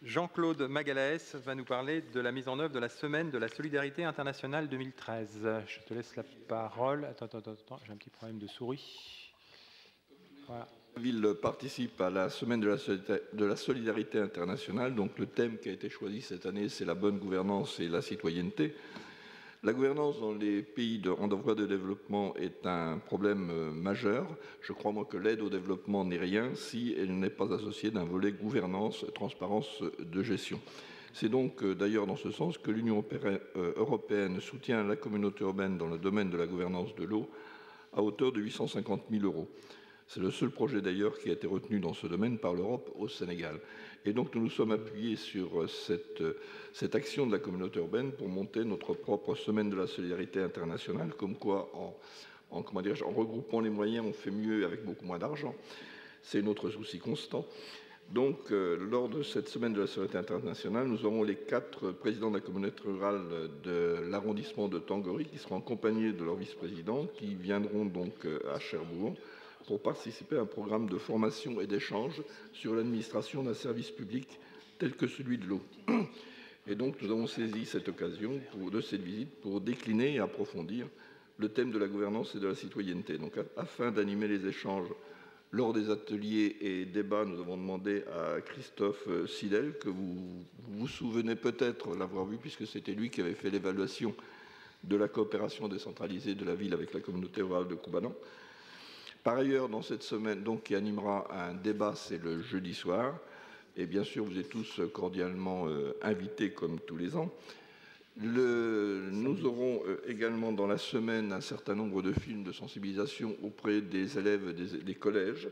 Jean-Claude Magalhaes va nous parler de la mise en œuvre de la Semaine de la Solidarité Internationale 2013. Je te laisse la parole. Attends, j'ai un petit problème de souris. Voilà. La ville participe à la Semaine de la Solidarité Internationale. Donc le thème qui a été choisi cette année, c'est la bonne gouvernance et la citoyenneté. La gouvernance dans les pays en voie de développement est un problème majeur. Je crois, moi, que l'aide au développement n'est rien si elle n'est pas associée d'un volet gouvernance, transparence de gestion. C'est donc d'ailleurs dans ce sens que l'Union européenne soutient la communauté urbaine dans le domaine de la gouvernance de l'eau à hauteur de 850 000 €. C'est le seul projet d'ailleurs qui a été retenu dans ce domaine par l'Europe au Sénégal. Et donc nous nous sommes appuyés sur cette action de la communauté urbaine pour monter notre propre semaine de la solidarité internationale, comme quoi en regroupant les moyens, on fait mieux avec beaucoup moins d'argent. C'est notre souci constant. Donc, lors de cette semaine de la solidarité internationale, nous aurons les 4 présidents de la communauté rurale de l'arrondissement de Tangory qui seront accompagnés de leurs vice-présidents qui viendront donc à Cherbourg pour participer à un programme de formation et d'échange sur l'administration d'un service public tel que celui de l'eau. Et donc, nous avons saisi cette occasion de cette visite pour décliner et approfondir le thème de la gouvernance et de la citoyenneté. Donc, afin d'animer les échanges lors des ateliers et débats, nous avons demandé à Christophe Sidel, que vous vous souvenez peut-être l'avoir vu, puisque c'était lui qui avait fait l'évaluation de la coopération décentralisée de la ville avec la communauté rurale de Koubanan. Par ailleurs, dans cette semaine, donc, qui animera un débat, c'est le jeudi soir, et bien sûr, vous êtes tous cordialement invités comme tous les ans. Nous aurons également dans la semaine un certain nombre de films de sensibilisation auprès des élèves des collèges.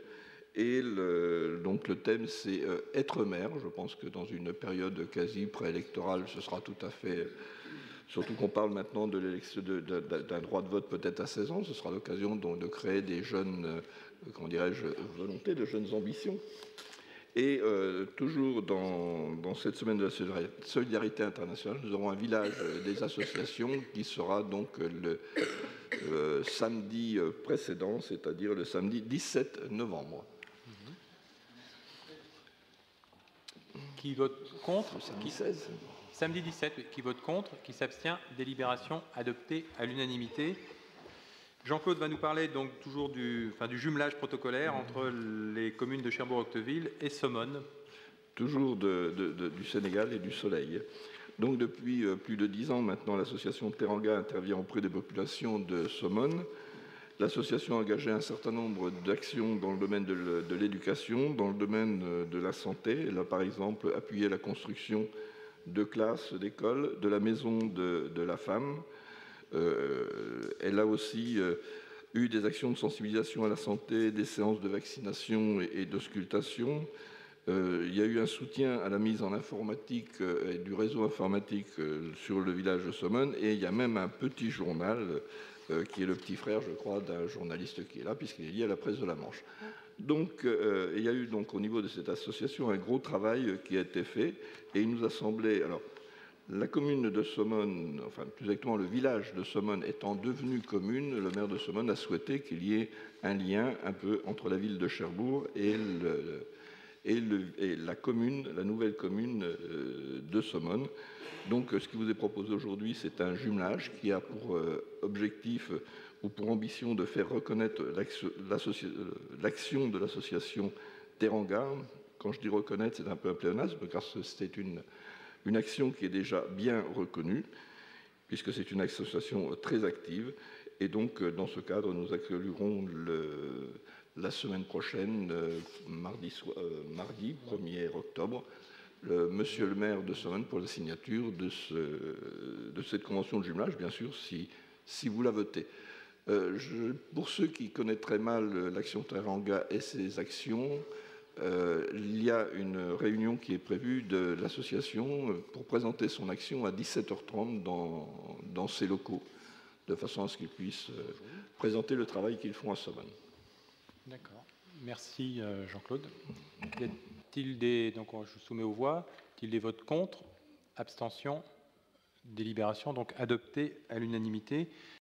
Et donc le thème, c'est être maire. Je pense que dans une période quasi préélectorale, ce sera tout à fait... Surtout qu'on parle maintenant d'un droit de vote peut-être à 16 ans. Ce sera l'occasion de créer des jeunes, comment dirais-je, volontés, de jeunes ambitions. Et toujours dans cette semaine de la solidarité internationale, nous aurons un village des associations qui sera donc le samedi précédent, c'est-à-dire le samedi 17 novembre. Qui vote contre? Samedi 16. Samedi 17, qui vote contre, qui s'abstient, délibération adoptée à l'unanimité. Jean-Claude va nous parler donc toujours du jumelage protocolaire entre les communes de Cherbourg-Octeville et Somone. Toujours du Sénégal et du Soleil. Donc depuis plus de 10 ans maintenant, l'association Teranga intervient auprès des populations de Somone. L'association a engagé un certain nombre d'actions dans le domaine de l'éducation, dans le domaine de la santé. Elle a par exemple appuyé la construction de classes, d'écoles, de la maison de la femme. Elle a aussi eu des actions de sensibilisation à la santé, des séances de vaccination et d'auscultation. Il y a eu un soutien à la mise en informatique et du réseau informatique sur le village de Somone. Et il y a même un petit journal qui est le petit frère, je crois, d'un journaliste qui est là, puisqu'il est lié à la presse de la Manche. Donc, il y a eu donc au niveau de cette association un gros travail qui a été fait. Et il nous a semblé... Alors, la commune de Somone, enfin plus exactement le village de Somone étant devenu commune, le maire de Somone a souhaité qu'il y ait un lien un peu entre la ville de Cherbourg et la commune, la nouvelle commune de Somone. Donc ce qui vous est proposé aujourd'hui, c'est un jumelage qui a pour objectif ou pour ambition de faire reconnaître l'action de l'association Teranga. Quand je dis reconnaître, c'est un peu un pléonasme, car c'est une action qui est déjà bien reconnue, puisque c'est une association très active. Et donc, dans ce cadre, nous accueillerons la semaine prochaine, mardi 1er octobre, monsieur le maire de Somone pour la signature de cette convention de jumelage, bien sûr, si vous la votez. Pour ceux qui connaîtraient mal l'action Teranga et ses actions, il y a une réunion qui est prévue de l'association pour présenter son action à 17h30 dans ses locaux, de façon à ce qu'ils puissent présenter le travail qu'ils font à Somone. D'accord. Merci Jean-Claude. Y a-t-il des... Donc je soumets aux voix. Y a-t-il des votes contre? Abstention? Délibération donc adoptée à l'unanimité.